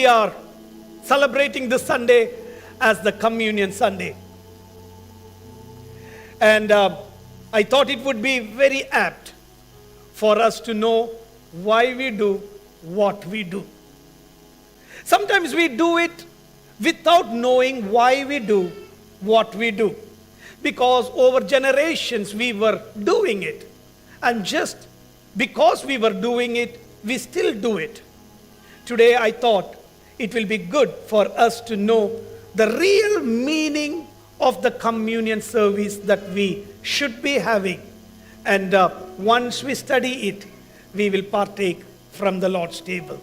we are celebrating this Sunday as the Communion Sunday. And I thought it would be very apt for us to know why we do what we do. Sometimes we do it without knowing why we do what we do, because over generations we were doing it, and just because we were doing it, we still do it. Today I thought it will be good for us to know the real meaning of the communion service that we should be having. And once we study it, we will partake from the Lord's table.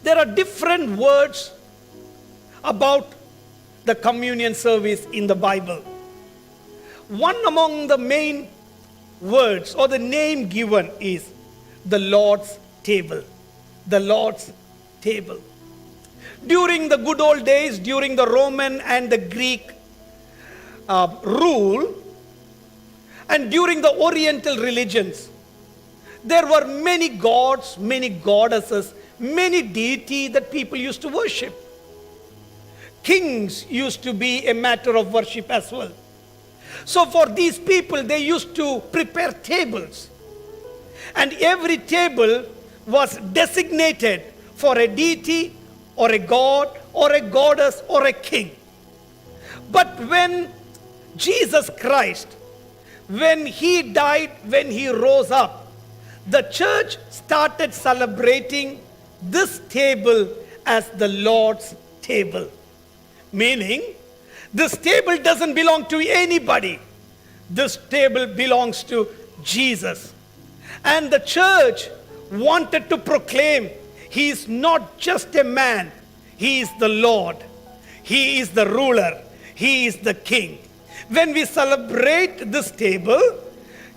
There are different words about the communion service in the Bible. One among the main words or the name given is the Lord's table. The Lord's table. During the good old days, during the Roman and the Greek rule, and during the Oriental religions, there were many gods, many goddesses, many deities that people used to worship. Kings used to be a matter of worship as well. So for these people, they used to prepare tables. And every table was designated for a deity or a god or a goddess or a king. But when Jesus Christ, when he died, when he rose up, the church started celebrating this table as the Lord's table. Meaning, this table doesn't belong to anybody. This table belongs to Jesus. And the church wanted to proclaim he is not just a man, he is the Lord. He is the ruler. He is the king. When we celebrate this table,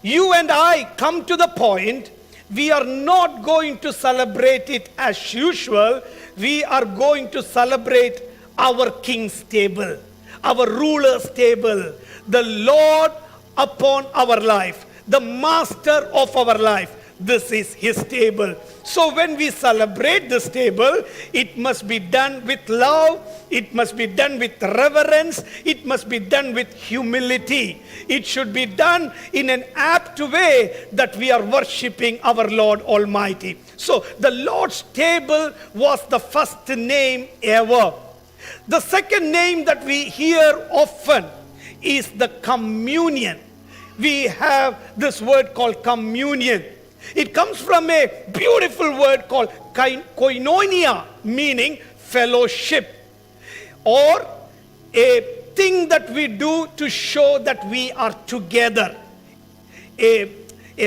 you and I come to the point, we are not going to celebrate it as usual. We are going to celebrate our king's table, our ruler's table, the Lord upon our life, the master of our life. This is his table. So when we celebrate this table, it must be done with love, it must be done with reverence, it must be done with humility. It should be done in an apt way that we are worshiping our Lord Almighty. So the Lord's table was the first name ever. The second name that we hear often is the communion. We have this word called communion. It comes from a beautiful word called koinonia, meaning fellowship, or a thing that we do to show that we are together. A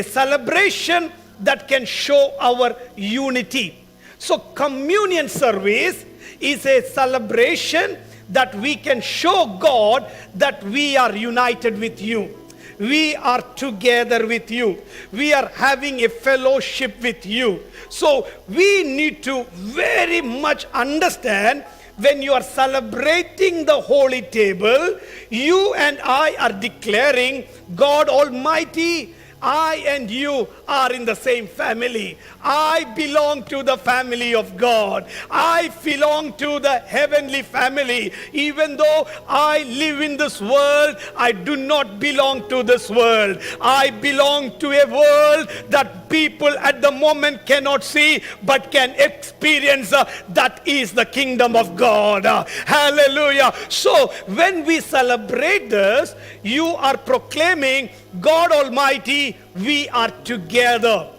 celebration that can show our unity. So communion service is a celebration that we can show God that we are united with you. We are together with you. We are having a fellowship with you. So we need to very much understand, when you are celebrating the holy table, you and I are declaring, God Almighty, I and you are in the same family. I belong to the family of God. I belong to the heavenly family. Even though I live in this world, I do not belong to this world. I belong to a world that people at the moment cannot see but can experience. That is the kingdom of God. Hallelujah. So when we celebrate this, you are proclaiming, God Almighty, we are together.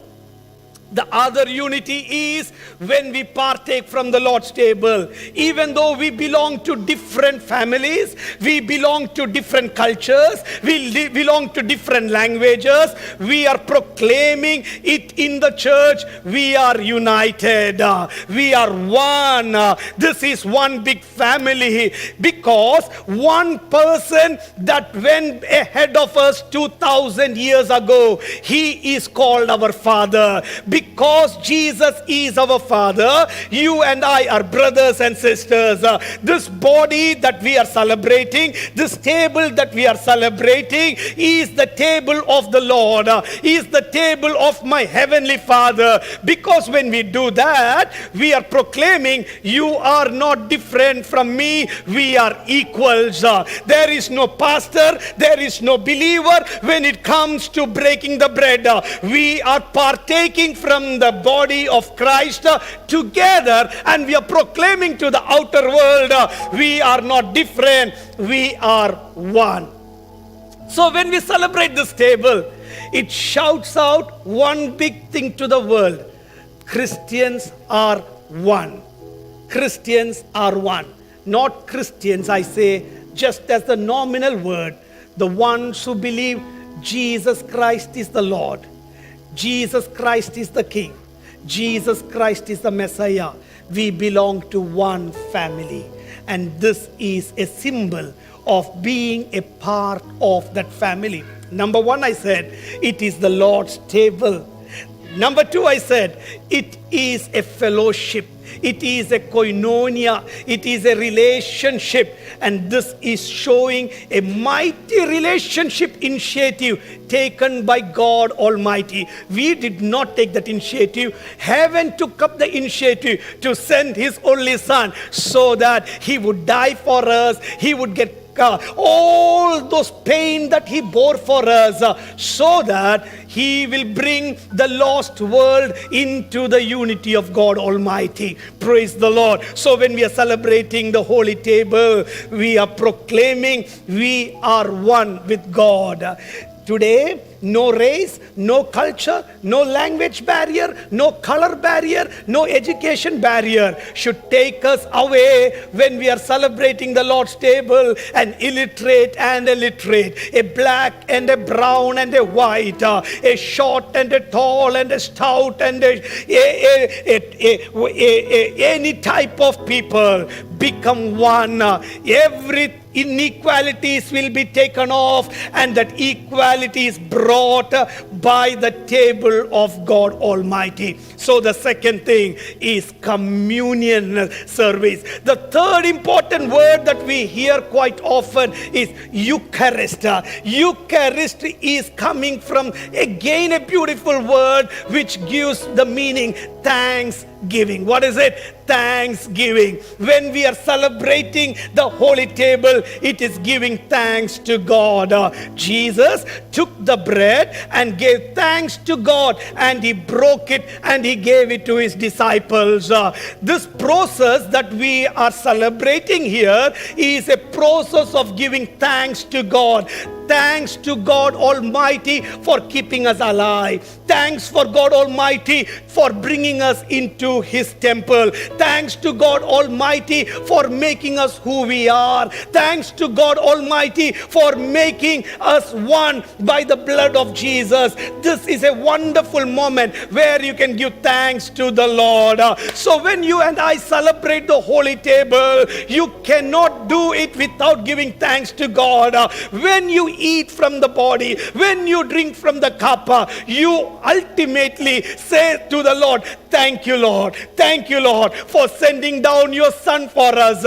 The other unity is when we partake from the Lord's table. Even though we belong to different families, we belong to different cultures, we belong to different languages, we are proclaiming it in the church. We are united. We are one. This is one big family, because one person that went ahead of us 2,000 years ago, he is called our Father. Because Jesus is our Father, you and I are brothers and sisters. This body that we are celebrating, this table that we are celebrating, is the table of the Lord, is the table of my Heavenly Father. Because when we do that, we are proclaiming, you are not different from me, we are equals. There is no pastor, there is no believer when it comes to breaking the bread. We are partaking from the body of Christ together, and we are proclaiming to the outer world, we are not different, we are one. So when we celebrate this table, it shouts out one big thing to the world: Christians are one. Christians are one. Not Christians, I say, just as the nominal word, the ones who believe Jesus Christ is the Lord, Jesus Christ is the King, Jesus Christ is the Messiah. We belong to one family, and this is a symbol of being a part of that family. Number one, I said, it is the Lord's table. Number two, I said, it is a fellowship. It is a koinonia. It is a relationship. And this is showing a mighty relationship initiative taken by God Almighty. We did not take that initiative. Heaven took up the initiative to send His only Son so that He would die for us. He would get all those pain that He bore for us, so that He will bring the lost world into the unity of God Almighty. Praise the Lord. So when we are celebrating the holy table, we are proclaiming we are one with God. Today, no race, no culture, no language barrier, no color barrier, no education barrier should take us away when we are celebrating the Lord's table. An illiterate and a literate, a black and a brown and a white, a short and a tall and a stout and any type of people become one. Every inequalities will be taken off, and that equality is brought by the table of God Almighty. So the second thing is communion service. The third important word that we hear quite often is Eucharist. Eucharist is coming from, again, a beautiful word which gives the meaning thanksgiving. What is it? Thanksgiving. When we are celebrating the holy table, it is giving thanks to God. Jesus took the bread and gave thanks to God, and He broke it and He gave it to His disciples. This process that we are celebrating here is a process of giving thanks to God. Thanks to God Almighty for keeping us alive. Thanks for God Almighty for bringing us into His temple. Thanks to God Almighty for making us who we are. Thanks to God Almighty for making us one by the blood of Jesus. This is a wonderful moment where you can give thanks to the Lord. So when you and I celebrate the holy table, you cannot do it without giving thanks to God. When you eat from the body, when you drink from the cup, you ultimately say to the Lord, thank you, Lord. Thank you, Lord, for sending down your Son for us.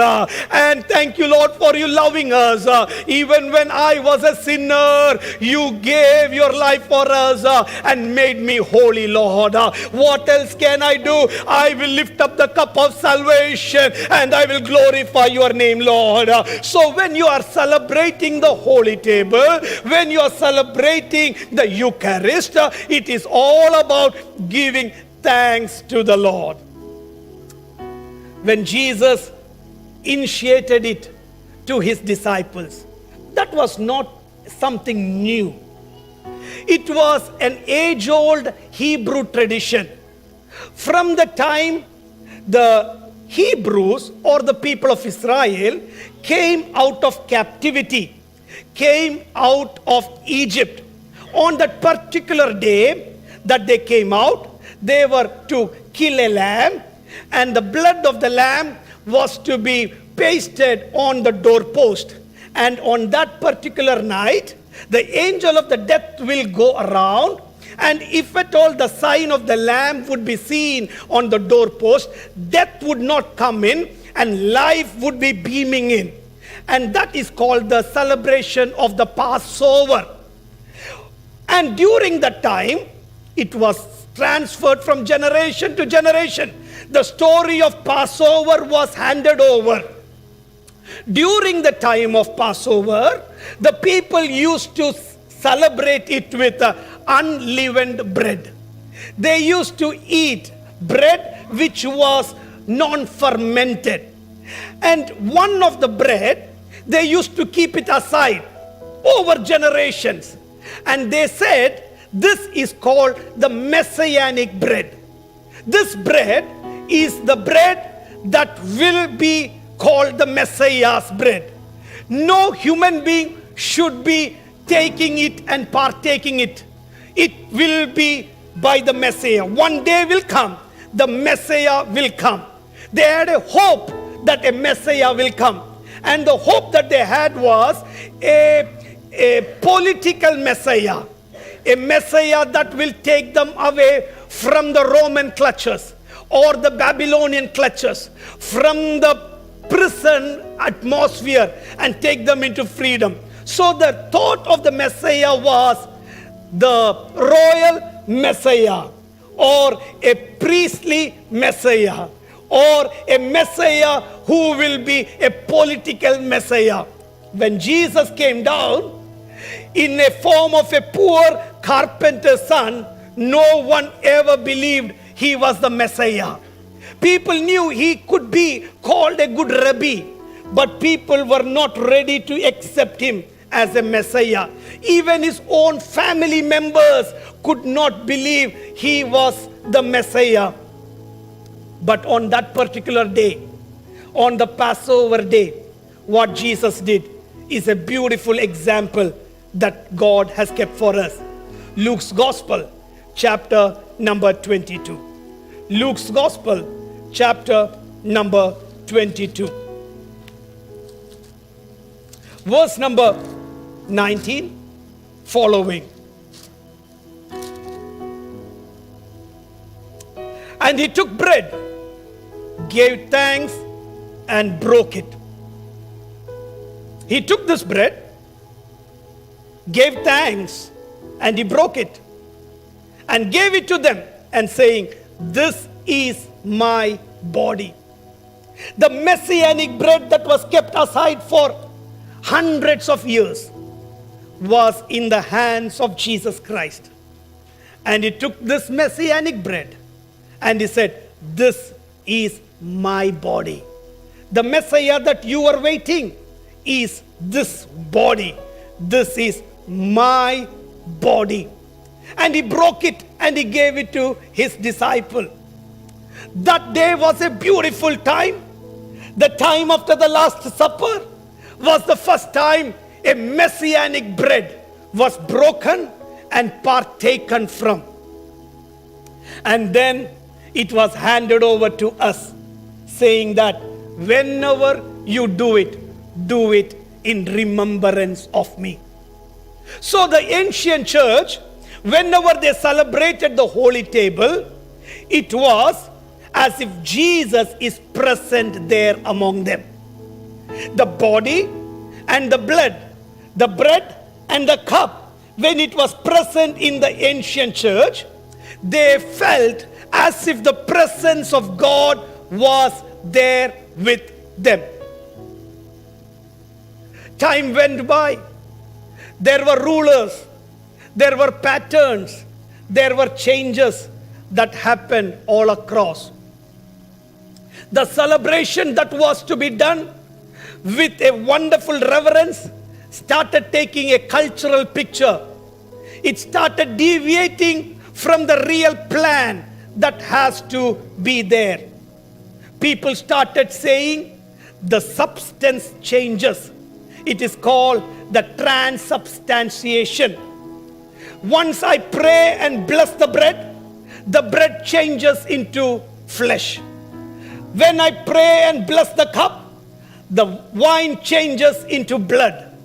And thank you, Lord, for you loving us. Even when I was a sinner, you gave your life for us and made me holy, Lord. What else can I do? I will lift up the cup of salvation and I will glorify your name, Lord. So when you are celebrating the holy table, when you are celebrating the Eucharist, it is all about giving thanks to the Lord. When Jesus initiated it to His disciples, that was not something new. It was an age-old Hebrew tradition. From the time the Hebrews or the people of Israel came out of captivity, came out of Egypt, on that particular day that they came out, they were to kill a lamb, and the blood of the lamb was to be pasted on the doorpost. And on that particular night, the angel of the death will go around And if at all the sign of the Lamb would be seen on the doorpost, death would not come in and life would be beaming in. And that is called the celebration of the Passover. And during that time, it was transferred from generation to generation. The story of Passover was handed over. During the time of Passover, the people used to celebrate it with unleavened bread. They used to eat bread which was non-fermented. And one of the bread, they used to keep it aside over generations. And they said, this is called the Messianic bread. This bread is the bread that will be called the Messiah's bread. No human being should be taking it and partaking it. It will be by the Messiah. One day will come, the Messiah will come. They had a hope that a Messiah will come. And the hope that they had was a political Messiah. A Messiah that will take them away from the Roman clutches or the Babylonian clutches, from the prison atmosphere, and take them into freedom. So the thought of the Messiah was the royal Messiah, or a priestly Messiah, or a Messiah who will be a political Messiah. When Jesus came down in a form of a poor carpenter's son, no one ever believed he was the Messiah. People knew he could be called a good rabbi, but people were not ready to accept him as a Messiah. Even his own family members could not believe he was the Messiah. But on that particular day, on the Passover day, what Jesus did is a beautiful example that God has kept for us. Luke's Gospel, chapter number 22. Luke's Gospel, chapter number 22. Verse number 19 following. And he took bread, gave thanks, and broke it. He took this bread, gave thanks, and he broke it, and gave it to them, and saying, this is my body. The Messianic bread that was kept aside for hundreds of years was in the hands of Jesus Christ. And he took this Messianic bread and he said, this is my body. The Messiah that you are waiting is this body. This is my body. And he broke it and he gave it to his disciple. That day was a beautiful time. The time after the Last Supper was the first time a Messianic bread was broken and partaken from. And then it was handed over to us, saying that whenever you do it in remembrance of me. So the ancient church, whenever they celebrated the holy table, it was as if Jesus is present there among them. The body and the blood, the bread and the cup, when it was present in the ancient church, they felt as if the presence of God was there with them. Time went by. There were rulers, there were patterns, there were changes that happened all across. The celebration that was to be done with a wonderful reverence started taking a cultural picture. It started deviating from the real plan that has to be there. People started saying the substance changes. It is called the transubstantiation. Once I pray and bless the bread changes into flesh. When I pray and bless the cup, the wine changes into blood.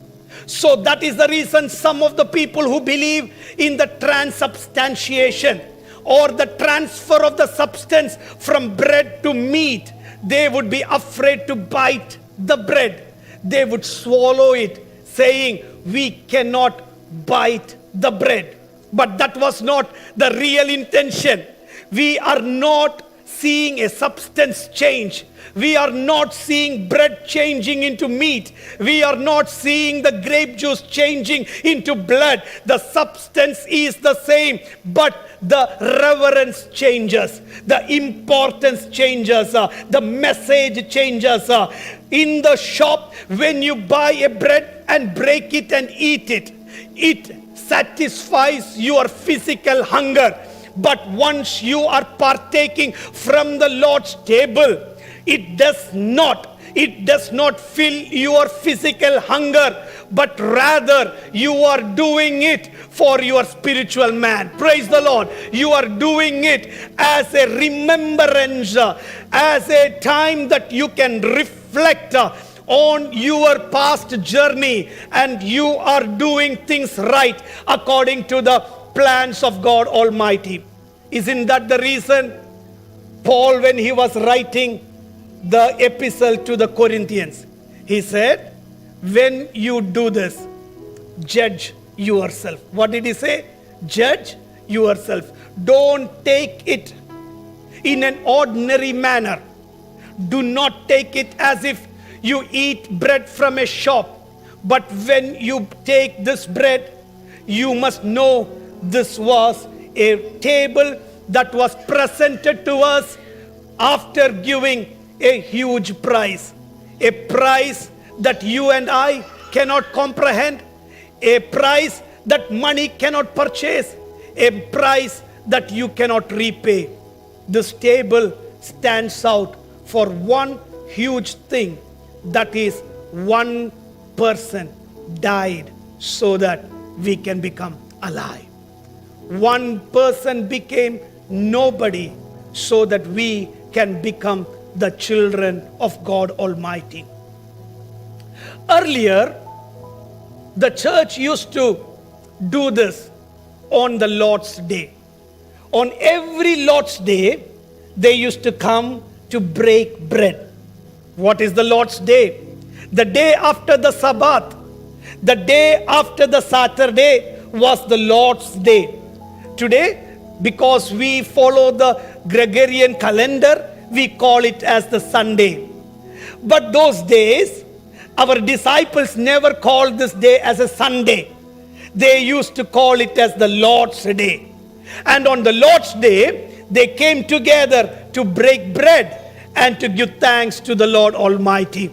So that is the reason some of the people who believe in the transubstantiation or the transfer of the substance from bread to meat, they would be afraid to bite the bread. They would swallow it, saying, we cannot bite the bread. But that was not the real intention. We are not seeing a substance change. We are not seeing bread changing into meat. We are not seeing the grape juice changing into blood. The substance is the same, but the reverence changes. The importance changes. The message changes. In the shop, when you buy a bread and break it and eat it, it satisfies your physical hunger. But once you are partaking from the Lord's table, it does not fill your physical hunger, but rather you are doing it for your spiritual man. Praise the Lord. You are doing it as a remembrance, as a time that you can reflect on your past journey, and you are doing things right according to the plans of God Almighty. Isn't that the reason Paul, when he was writing the epistle to the Corinthians, he said, when you do this, judge yourself. What did he say? Judge yourself. Don't take it in an ordinary manner. Do not take it as if you eat bread from a shop. But when you take this bread, you must know this was a table that was presented to us after giving a huge price. A price that you and I cannot comprehend. A price that money cannot purchase. A price that you cannot repay. This table stands out for one huge thing. That is, one person died so that we can become alive. One person became nobody so that we can become the children of God Almighty. Earlier, the church used to do this on the Lord's Day. On every Lord's Day, they used to come to break bread. What is the Lord's Day? The day after the Sabbath. The day after the Saturday was the Lord's Day. Today, because we follow the Gregorian calendar, we call it as the Sunday. But those days, our disciples never called this day as a Sunday. They used to call it as the Lord's Day. And on the Lord's Day, they came together to break bread and to give thanks to the Lord Almighty.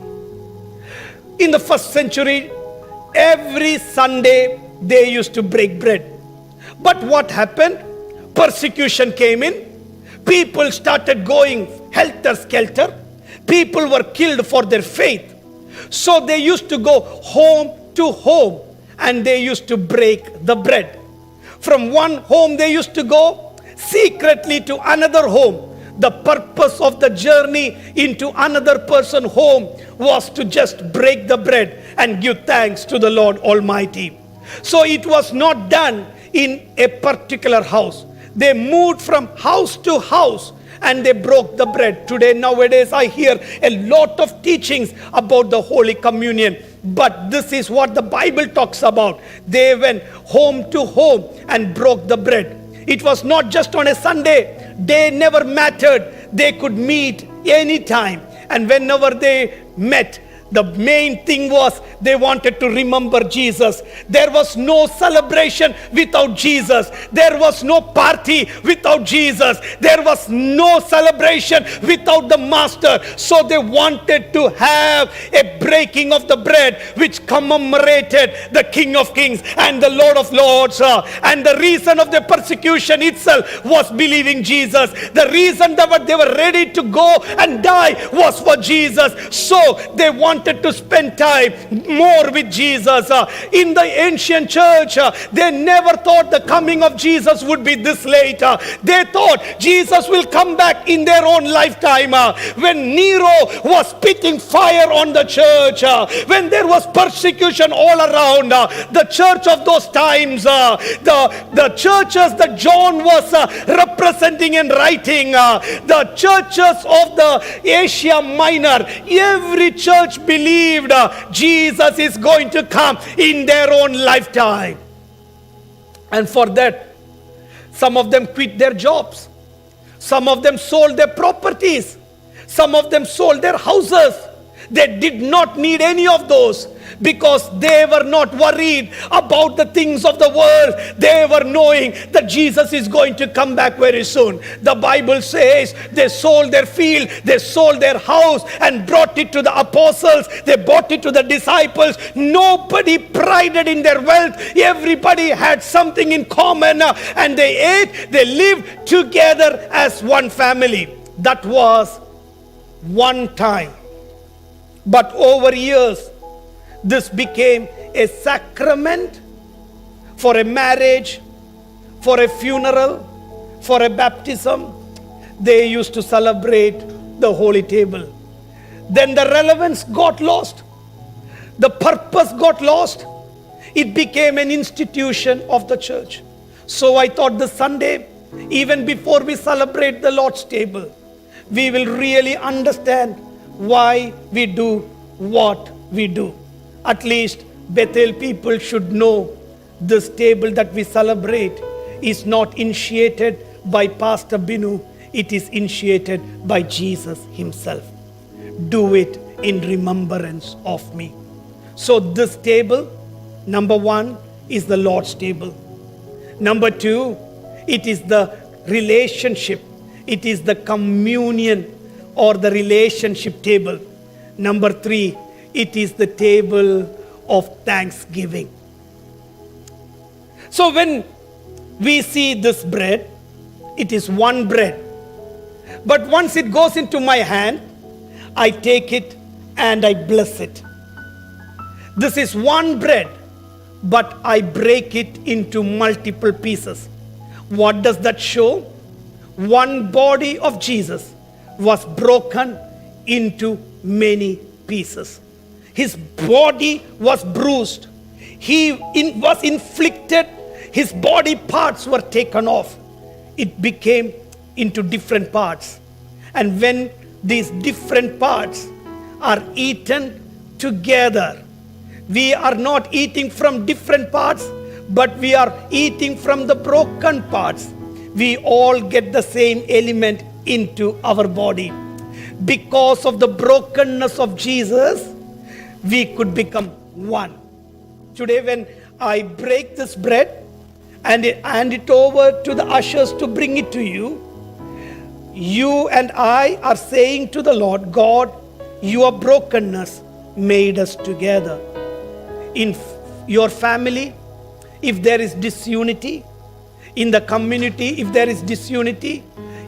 In the first century, every Sunday they used to break bread. But what happened? Persecution came in. People started going helter-skelter. People were killed for their faith. So they used to go home to home and they used to break the bread. From one home they used to go secretly to another home. The purpose of the journey into another person's home was to just break the bread and give thanks to the Lord Almighty. So it was not done in a particular house. They moved from house to house and they broke the bread. Today, nowadays, I hear a lot of teachings about the Holy Communion. But this is what the Bible talks about. They went home to home and broke the bread. It was not just on a Sunday. Day never mattered. They could meet anytime. And whenever they met, the main thing was they wanted to remember Jesus. There was no celebration without Jesus. There was no party without Jesus. There was no celebration without the Master. So they wanted to have a breaking of the bread which commemorated the King of Kings and the Lord of Lords. And the reason of the persecution itself was believing Jesus. The reason that they were ready to go and die was for Jesus. So they wanted wanted to spend time more with Jesus. In the ancient church, they never thought the coming of Jesus would be this late. They thought Jesus will come back in their own lifetime. When Nero was spitting fire on the church, when there was persecution all around, the church of those times, the churches that John was representing and writing, the churches of the Asia Minor, every church believed Jesus is going to come in their own lifetime. And for that, some of them quit their jobs. Some of them sold their properties. Some of them sold their houses. They did not need any of those because they were not worried about the things of the world. They were knowing that Jesus is going to come back very soon. The Bible says they sold their field, they sold their house and brought it to the apostles. They brought it to the disciples. Nobody prided in their wealth. Everybody had something in common, and they ate, they lived together as one family. That was one time. But over years, this became a sacrament for a marriage, for a funeral, for a baptism. They used to celebrate the holy table. Then the relevance got lost. The purpose got lost. It became an institution of the church. So I thought this Sunday, even before we celebrate the Lord's table, we will really understand why we do what we do. At least Bethel people should know this table that we celebrate is not initiated by Pastor Binu. It is initiated by Jesus himself. Do it in remembrance of me. So this table, number one, is the Lord's table. Number two, it is the relationship. It is the communion or the relationship table. Number three, it is the table of thanksgiving. So when we see this bread, it is one bread. But once it goes into my hand, I take it and I bless it. This is one bread, but I break it into multiple pieces. What does that show? One body of Jesus was broken into many pieces. His body was bruised. He was inflicted. His body parts were taken off. It became into different parts. And when these different parts are eaten together, we are not eating from different parts, but we are eating from the broken parts. We all get the same element into our body. Because of the brokenness of Jesus, we could become one. Today when I break this bread and hand it over to the ushers to bring it to you, you and I are saying to the Lord, God, your brokenness made us together. In your family, if there is disunity, in the community, if there is disunity,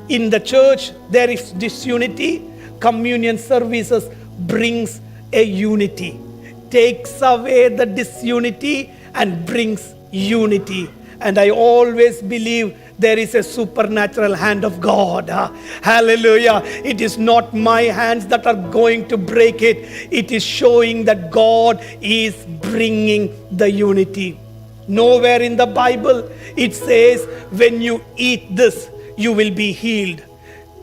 in the church, there is disunity, communion services brings a unity, takes away the disunity and brings unity. And I always believe there is a supernatural hand of God. Hallelujah. It is not my hands that are going to break it. It is showing that God is bringing the unity. Nowhere in the Bible it says, when you eat this, you will be healed.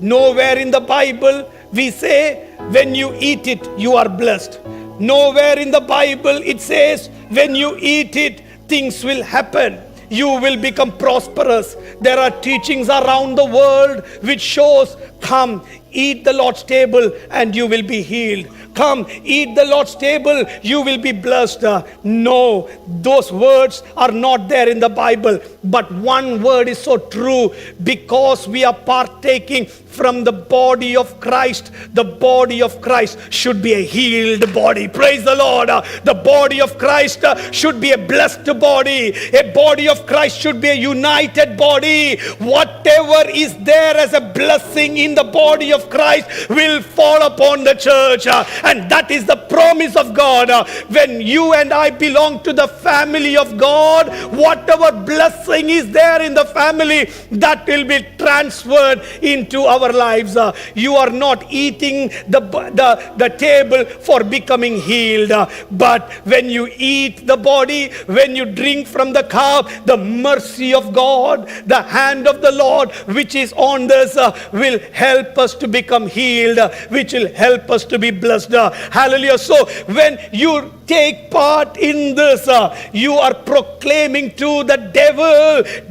Nowhere in the Bible we say, when you eat it, you are blessed. Nowhere in the Bible it says, when you eat it, things will happen. You will become prosperous. There are teachings around the world which shows, come, eat the Lord's table and you will be healed. Come, eat the Lord's table, you will be blessed. No, those words are not there in the Bible. But one word is so true, because we are partaking from the body of Christ, the body of Christ should be a healed body. Praise the Lord. The body of Christ should be a blessed body. A body of Christ should be a united body. Whatever is there as a blessing in the body of Christ will fall upon the church. And that is the promise of God. When you and I belong to the family of God, whatever blessing is there in the family, that will be transferred into our lives. You are not eating the table for becoming healed, but when you eat the body, when you drink from the cup, the mercy of God, the hand of the Lord which is on this will help us to become healed, which will help us to be blessed. Hallelujah. So when you take part in this, you are proclaiming to the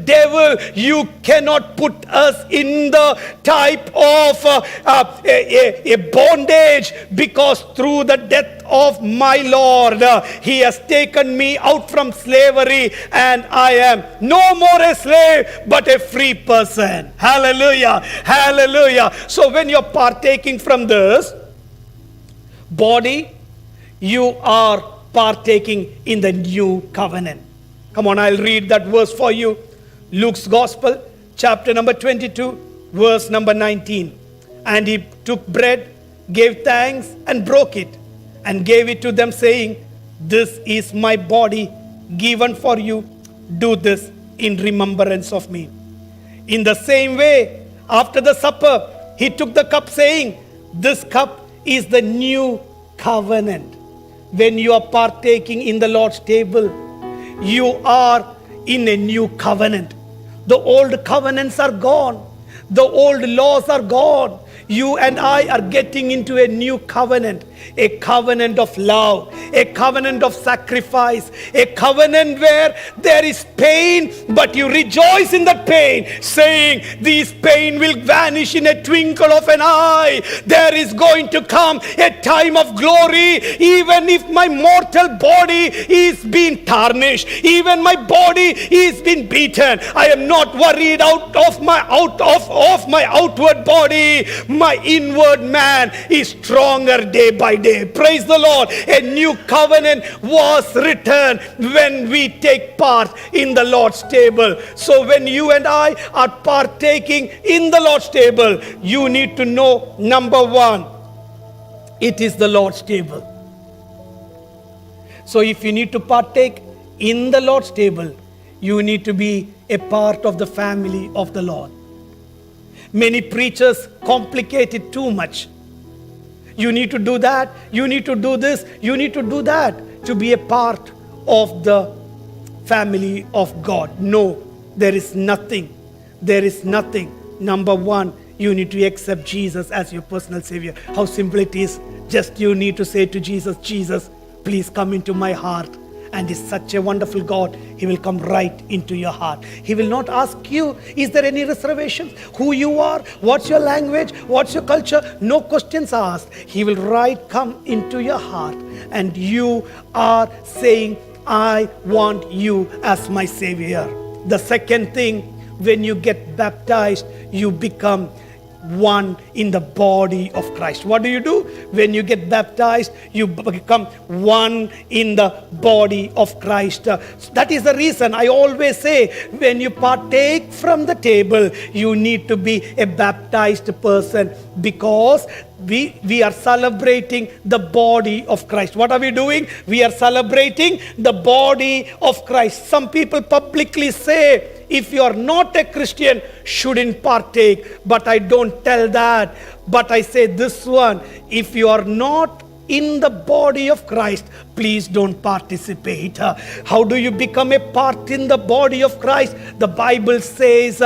devil, you cannot put us in the type of a bondage, because through the death of my Lord, he has taken me out from slavery, and I am no more a slave but a free person. Hallelujah. Hallelujah. So when you're partaking from this body, you are partaking in the new covenant. Come on, I'll read that verse for you. Luke's Gospel, chapter number 22, verse number 19. And he took bread, gave thanks, and broke it, and gave it to them, saying, "This is my body given for you. Do this in remembrance of me." In the same way, after the supper, he took the cup, saying, "This cup is the new covenant." When you are partaking in the Lord's table, you are in a new covenant. The old covenants are gone. The old laws are gone. You and I are getting into a new covenant, a covenant of love, a covenant of sacrifice, a covenant where there is pain, but you rejoice in that pain, saying, "This pain will vanish in a twinkle of an eye. There is going to come a time of glory, even if my mortal body is being tarnished, even my body is being beaten. I am not worried out of my outward body. My inward man is stronger day by day." Praise the Lord. A new covenant was written when we take part in the Lord's table. So when you and I are partaking in the Lord's table, you need to know, number one, it is the Lord's table. So if you need to partake in the Lord's table, you need to be a part of the family of the Lord. Many preachers complicate it too much. You need to do that, you need to do this, you need to do that to be a part of the family of God. No, there is nothing. There is nothing. Number one, you need to accept Jesus as your personal Savior. How simple it is. Just you need to say to Jesus, "Jesus, please come into my heart." And He's such a wonderful God. He will come right into your heart. He will not ask you, "Is there any reservations? Who you are? What's your language? What's your culture?" No questions asked. He will right come into your heart. And you are saying, "I want you as my Savior." The second thing, when you get baptized, you become one in the body of Christ. What do? When you get baptized, you become one in the body of Christ. That is the reason I always say, when you partake from the table, you need to be a baptized person, because we are celebrating the body of Christ. What are we doing? We are celebrating the body of Christ. Some people publicly say, if you are not a Christian, shouldn't partake. But I don't tell that. But I say this one, if you are not in the body of Christ, please don't participate. How do you become a part in the body of Christ? The Bible says,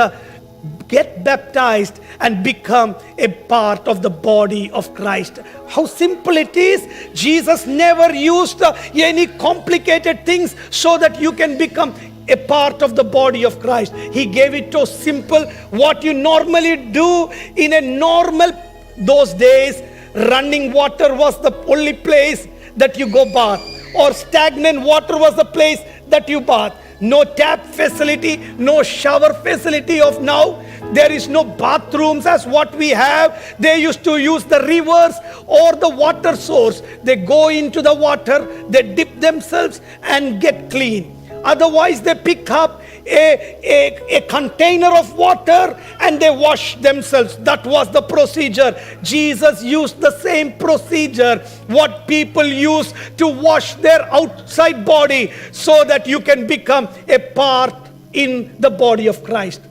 get baptized and become a part of the body of Christ. How simple it is. Jesus never used any complicated things so that you can become a part of the body of Christ. He gave it so simple. What you normally do in a normal, those days, running water was the only place that you go bath, or stagnant water was the place that you bath. No tap facility, no shower facility of now. There is no bathrooms as what we have. They used to use the rivers or the water source. They go into the water, they dip themselves and get clean. Otherwise, they pick up a container of water and they wash themselves. That was the procedure. Jesus used the same procedure what people use to wash their outside body, so that you can become a part in the body of Christ.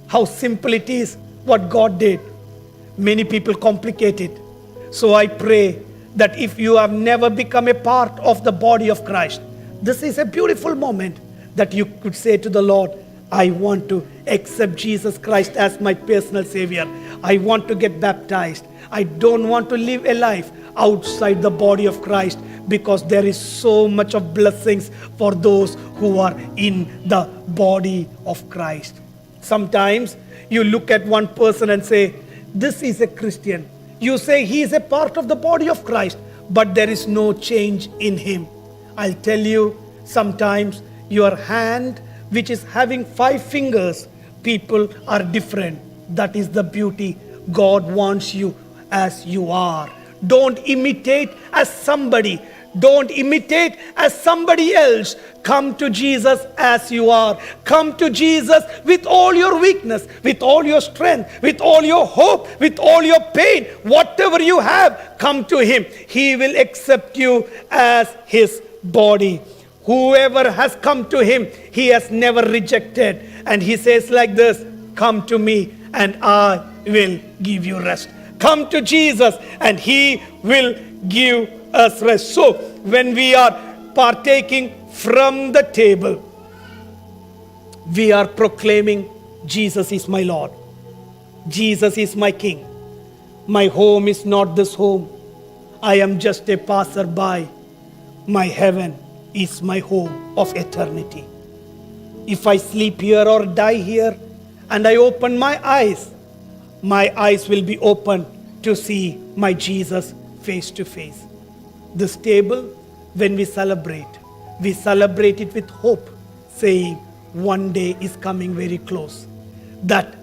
How simple it is what God did. Many people complicate it. So I pray that if you have never become a part of the body of Christ, this is a beautiful moment that you could say to the Lord, I want to accept Jesus Christ as my personal Savior. I want to get baptized. I don't want to live a life outside the body of Christ, because there is so much of blessings for those who are in the body of Christ. Sometimes you look at one person and say, this is a Christian. You say he is a part of the body of Christ, but there is no change in him. I'll tell you, sometimes your hand, which is having 5 fingers, people are different. That is the beauty. God wants you as you are. Don't imitate as somebody. Don't imitate as somebody else. Come to Jesus as you are. Come to Jesus with all your weakness, with all your strength, with all your hope, with all your pain. Whatever you have, come to Him. He will accept you as His body. Whoever has come to Him, He has never rejected. And He says like this, come to me and I will give you rest. Come to Jesus and He will give us rest. So when we are partaking from the table, we are proclaiming, Jesus is my Lord. Jesus is my King. My home is not this home. I am just a passerby. My heaven is my home of eternity. If I sleep here or die here and I open my eyes will be open to see my Jesus face to face. This table, when we celebrate it with hope, saying one day is coming very close, that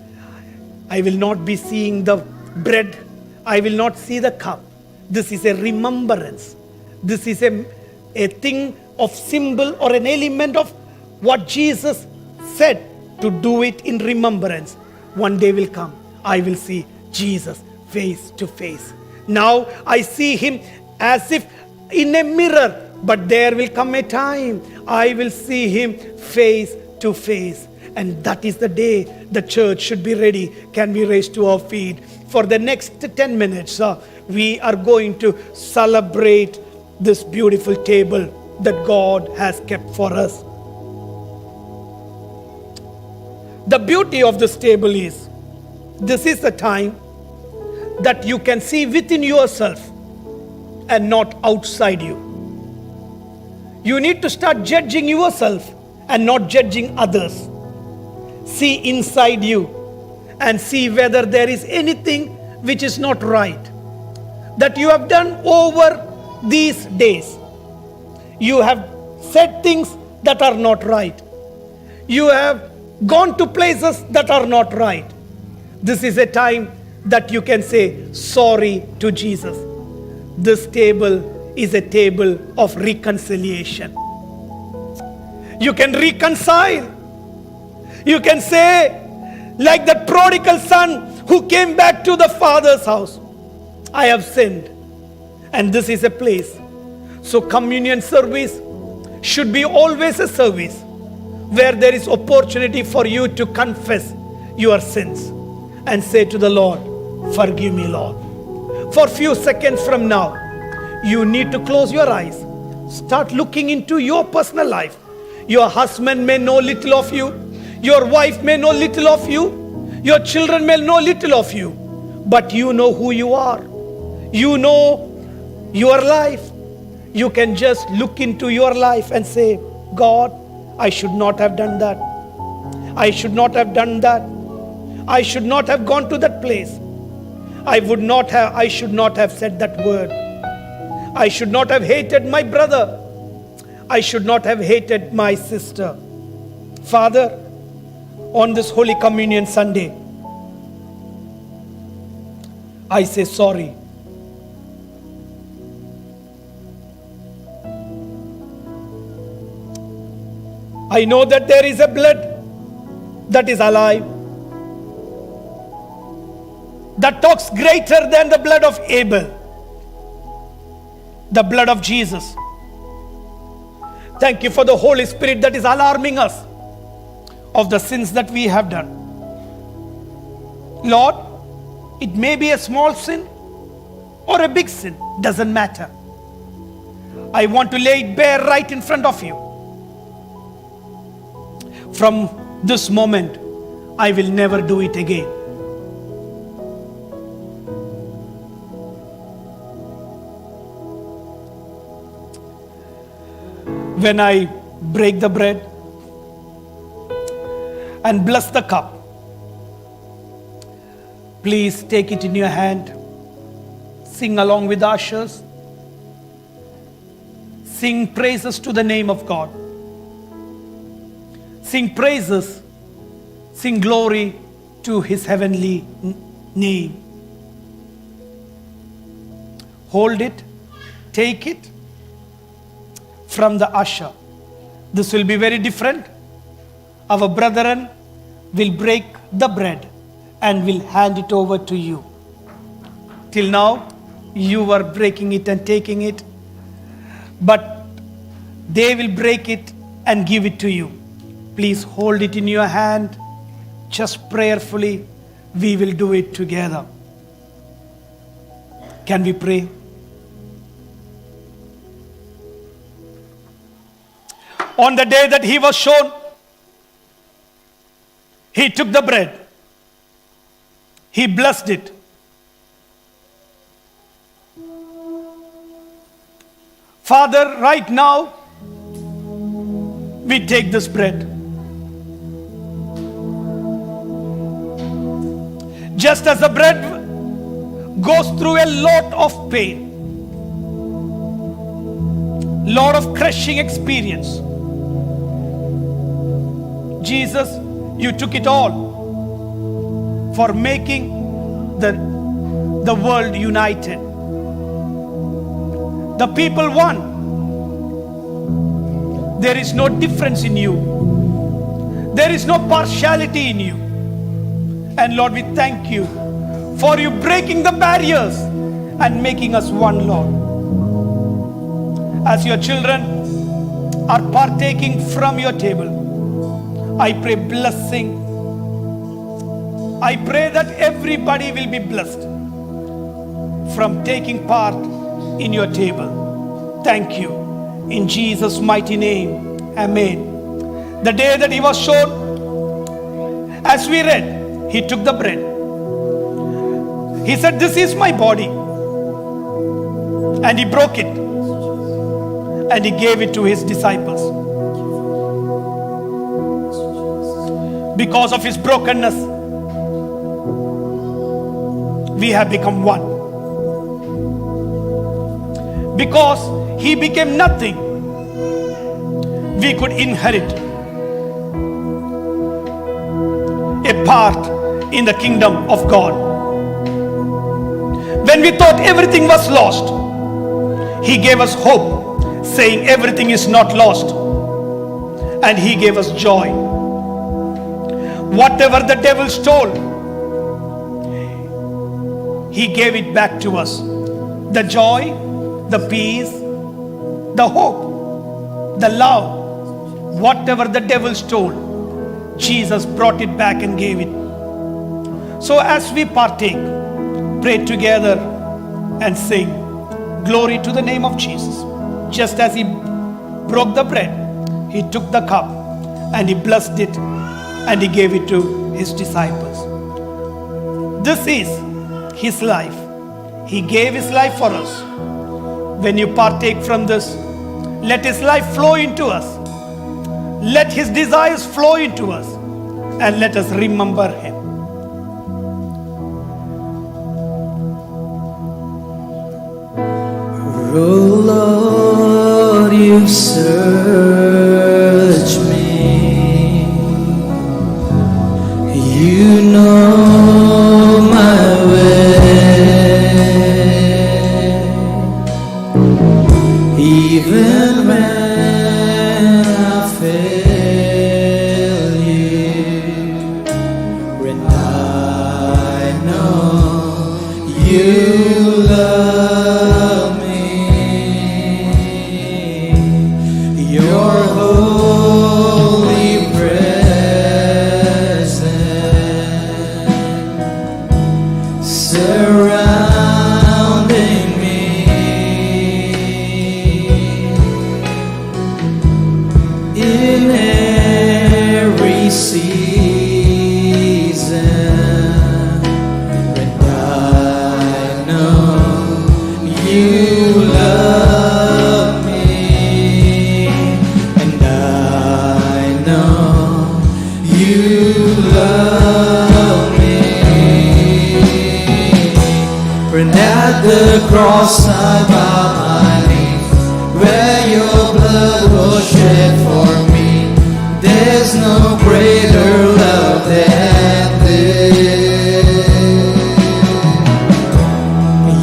I will not be seeing the bread, I will not see the cup. This is a remembrance. This is a thing of symbol or an element of what Jesus said, to do it in remembrance. One day will come, I will see Jesus face to face. Now I see Him as if in a mirror, but there will come a time I will see Him face to face. And that is the day the church should be ready. Can we raise to our feet? For the next 10 minutes, we are going to celebrate this beautiful table that God has kept for us. The beauty of this table is, this is the time that you can see within yourself and not outside you. You need to start judging yourself and not judging others. See inside you and see whether there is anything which is not right that you have done over these days. You have said things that are not right. You have gone to places that are not right. This is a time that you can say sorry to Jesus. This table is a table of reconciliation. You can reconcile. You can say, like that prodigal son who came back to the father's house, I have sinned. And this is a place. So communion service should be always a service where there is opportunity for you to confess your sins and say to the Lord, forgive me, Lord. For a few seconds from now, you need to close your eyes. Start looking into your personal life. Your husband may know little of you. Your wife may know little of you. Your children may know little of you. But you know who you are. You know your life. You can just look into your life and say, God, I should not have done that. I should not have done that. I should not have gone to that place. I should not have said that word. I should not have hated my brother. I should not have hated my sister. Father, on this Holy Communion Sunday, I say sorry. I know that there is a blood that is alive, that talks greater than the blood of Abel, the blood of Jesus. Thank you for the Holy Spirit that is alarming us of the sins that we have done. Lord, it may be a small sin or a big sin, doesn't matter. I want to lay it bare right in front of you. From this moment, I will never do it again. When I break the bread and bless the cup, please take it in your hand. Sing along with the ushers. Sing praises to the name of God. Sing praises, sing glory to His heavenly name. Hold it, take it from the usher. This will be very different. Our brethren will break the bread and will hand it over to you. Till now, you were breaking it and taking it, but they will break it and give it to you. Please hold it in your hand, just prayerfully. We will do it together. Can we pray? On the day that He was shown, He took the bread. He blessed it. Father, right now, we take this bread. Just as the bread goes through a lot of pain, lot of crushing experience, Jesus, you took it all for making the world united. The people one. There is no difference in you. There is no partiality in you. And Lord, we thank you for you breaking the barriers and making us one, Lord. As your children are partaking from your table, I pray blessing. I pray that everybody will be blessed from taking part in your table. Thank you. In Jesus' mighty name, amen. The day that He was shown, as we read, He took the bread. He said, "This is my body." And He broke it. And He gave it to His disciples. Because of His brokenness, we have become one. Because He became nothing, we could inherit a part in the kingdom of God. When we thought everything was lost, He gave us hope, saying everything is not lost. And He gave us joy. Whatever the devil stole, He gave it back to us. The joy, the peace, the hope, the love, whatever the devil stole, Jesus brought it back and gave it. So as we partake, pray together and sing glory to the name of Jesus. Just as He broke the bread, He took the cup and He blessed it and He gave it to His disciples. This is His life. He gave His life for us. When you partake from this, let His life flow into us. Let His desires flow into us. And let us remember Him. Oh Lord, you search me. You know my way. in every season, and I know you love me, and I know you love me. And at the cross I bow my knees, where your blood was shed for me. There's no greater love than this.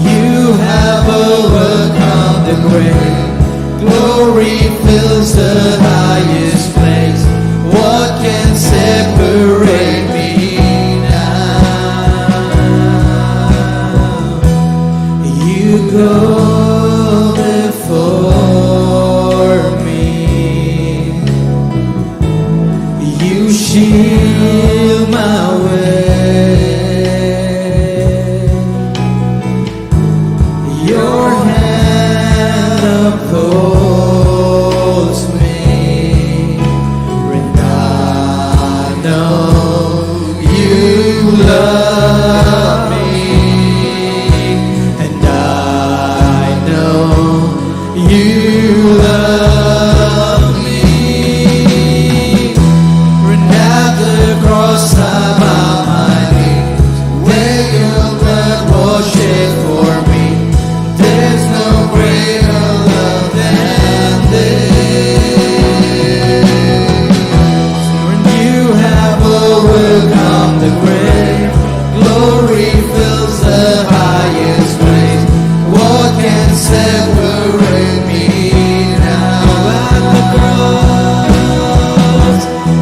You have overcome the grave. Glory fills the highest place. What can separate me now? You go before me. You shield my way. Your hand upholds me, and I know you love me, and I know you love me. And at the cross I bow my knees, where your blood was shed for me. There's no greater love than this. When you have overcome the grave, glory fills the highest place. What can separate me now?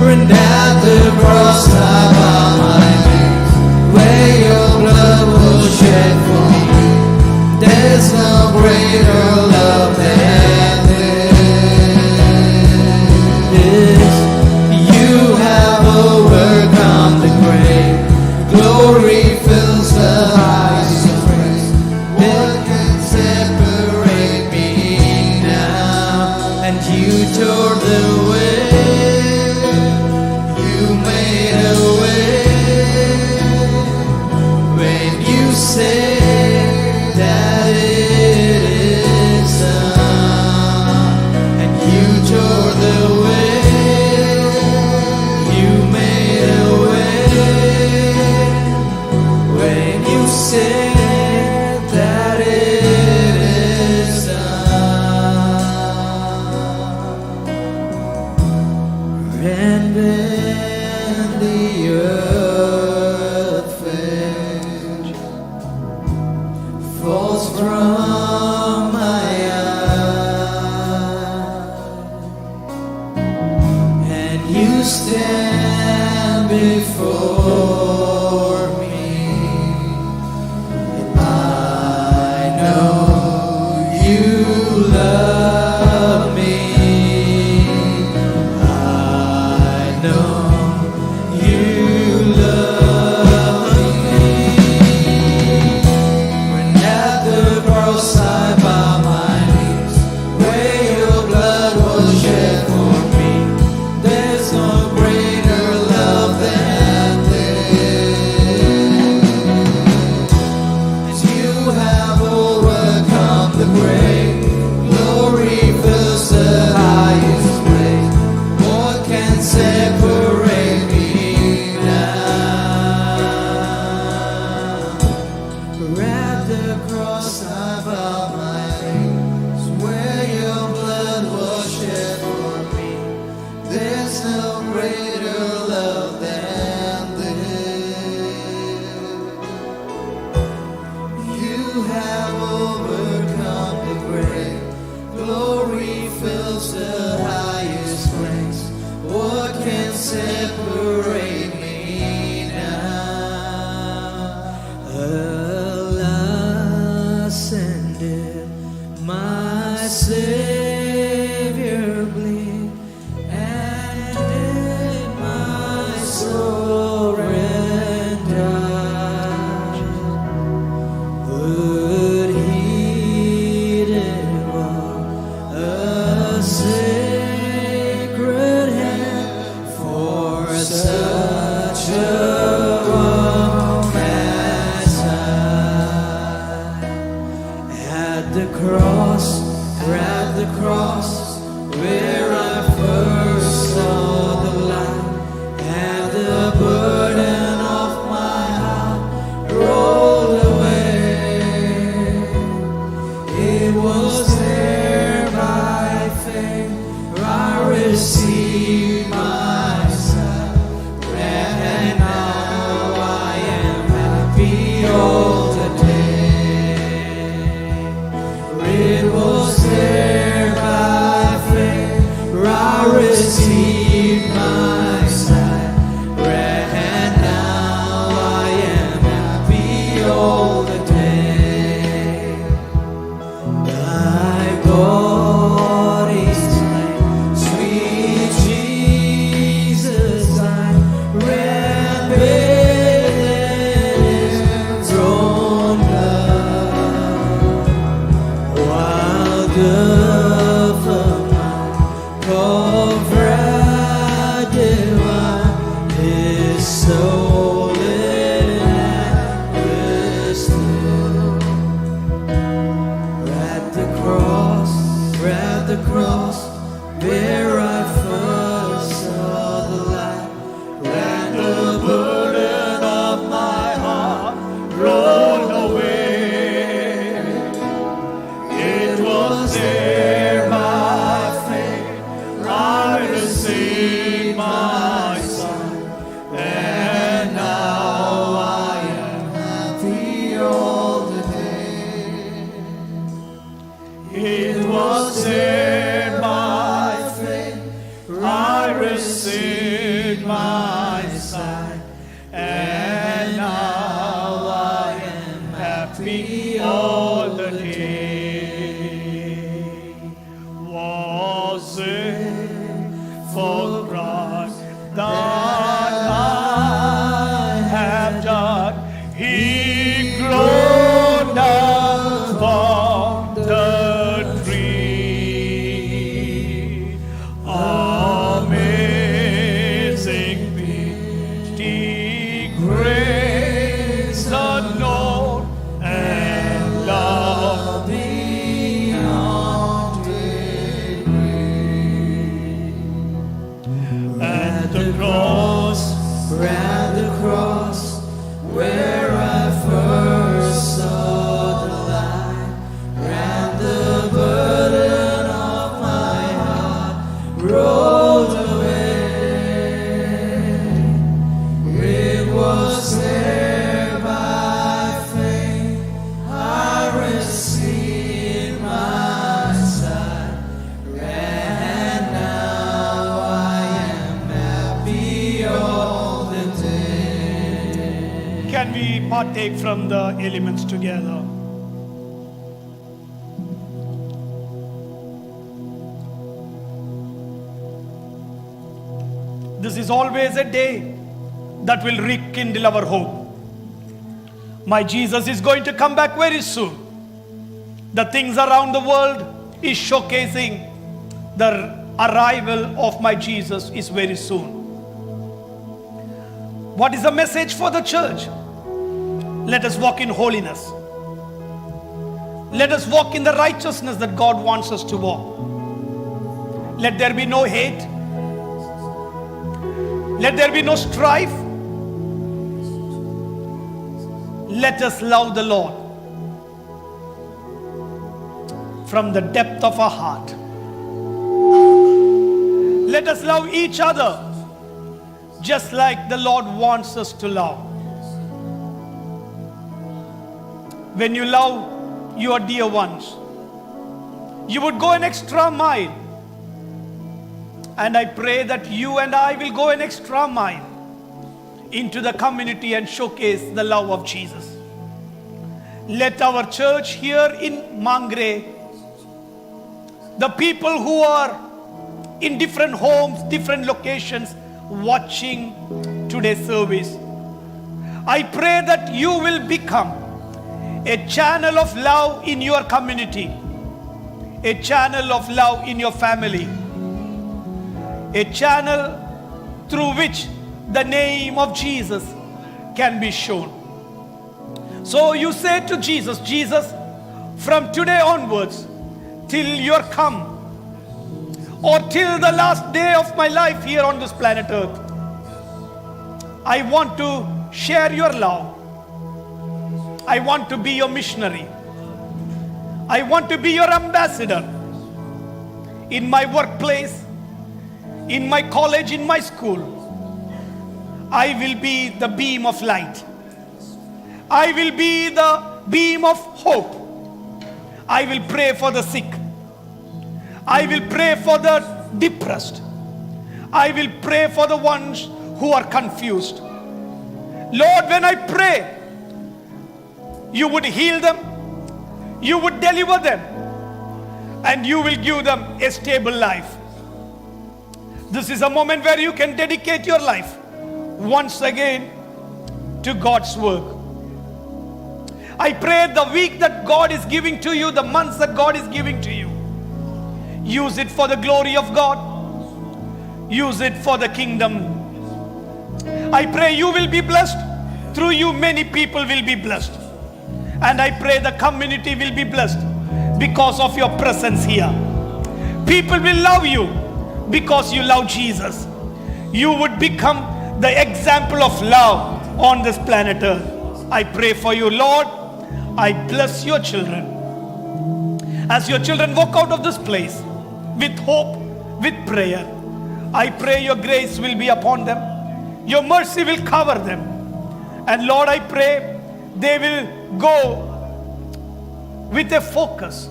And at the cross I bow my knees, where your blood was shed for me. There's no greater love than this. You have overcome the grave. Glory fills the highest place. What can separate me now? And you tore the way. You made a way. When you said that it is done, and you tore the way, you made a way. When you said that it is done, and then the earth fails, falls from my eyes, and you stand before me, and I know you love me. I know you love me. When at the cross I bow my knees, where your blood was shed for me. There's no greater love than this. As you have overcome the grave, glory fills the highest place. What can separate me now? At the cross I bow my knees, where your blood was shed for me. There's no greater love than this. You have overcome the grave. Glory fills the highest place. What can separate me now? Alas, and did my Savior bleed, and receive my sight, and now I am happy all the day. It was there by faith, I received my sight, and now I am happy all the day. My God is mine, sweet Jesus, I ran with throne love, while dove of mine, covered divine, his soul in anguish still. At the cross, where I first saw the light, and the burden of my heart rolled away. It was there by faith I received my sight, and now I am happy all the day. It was there by faith I received my sight, and now I am happy all the day. Was it for Christ that I have done? He groaned upon the tree. Amazing pity, grace unknown, and love beyond degree. At the cross, where I first saw the light, and the burden of my heart rolled away. It was there by faith I received my sight, and now I am happy all the day. Can we partake from the elements together? This is always a day that will rekindle our hope. My Jesus is going to come back very soon. The things around the world is showcasing the arrival of my Jesus is very soon. What is the message for the church? Let us walk in holiness. Let us walk in the righteousness that God wants us to walk. Let there be no hate. Let there be no strife. Let us love the Lord from the depth of our heart. Let us love each other just like the Lord wants us to love. When you love your dear ones, you would go an extra mile. And I pray that you and I will go an extra mile into the community and showcase the love of Jesus. Let our church here in Mangre, the people who are in different homes, different locations, watching today's service, I pray that you will become a channel of love in your community, a channel of love in your family, a channel through which the name of Jesus can be shown. So you say to Jesus, Jesus, from today onwards, till your come, or till the last day of my life here on this planet Earth, I want to share your love. I want to be your missionary. I want to be your ambassador in my workplace, in my college, in my school, I will be the beam of light. I will be the beam of hope. I will pray for the sick. I will pray for the depressed. I will pray for the ones who are confused. Lord, when I pray, you would heal them, you would deliver them, and you will give them a stable life. This is a moment where you can dedicate your life once again to God's work. I pray the week that God is giving to you, the months that God is giving to you, use it for the glory of God. Use it for the kingdom. I pray you will be blessed. Through you, many people will be blessed. And I pray the community will be blessed because of your presence here. People will love you because you love Jesus. You would become the example of love on this planet Earth. I pray for you, Lord. I bless your children. As your children walk out of this place with hope, with prayer, I pray your grace will be upon them. Your mercy will cover them. And Lord, I pray they will go with a focus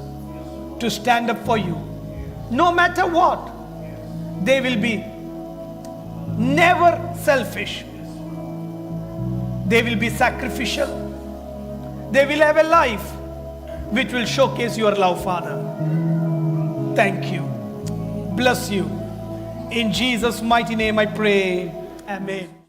to stand up for you. No matter what, they will be never selfish. They will be sacrificial. They will have a life which will showcase your love, Father. Thank you. Bless you. In Jesus' mighty name I pray. Amen.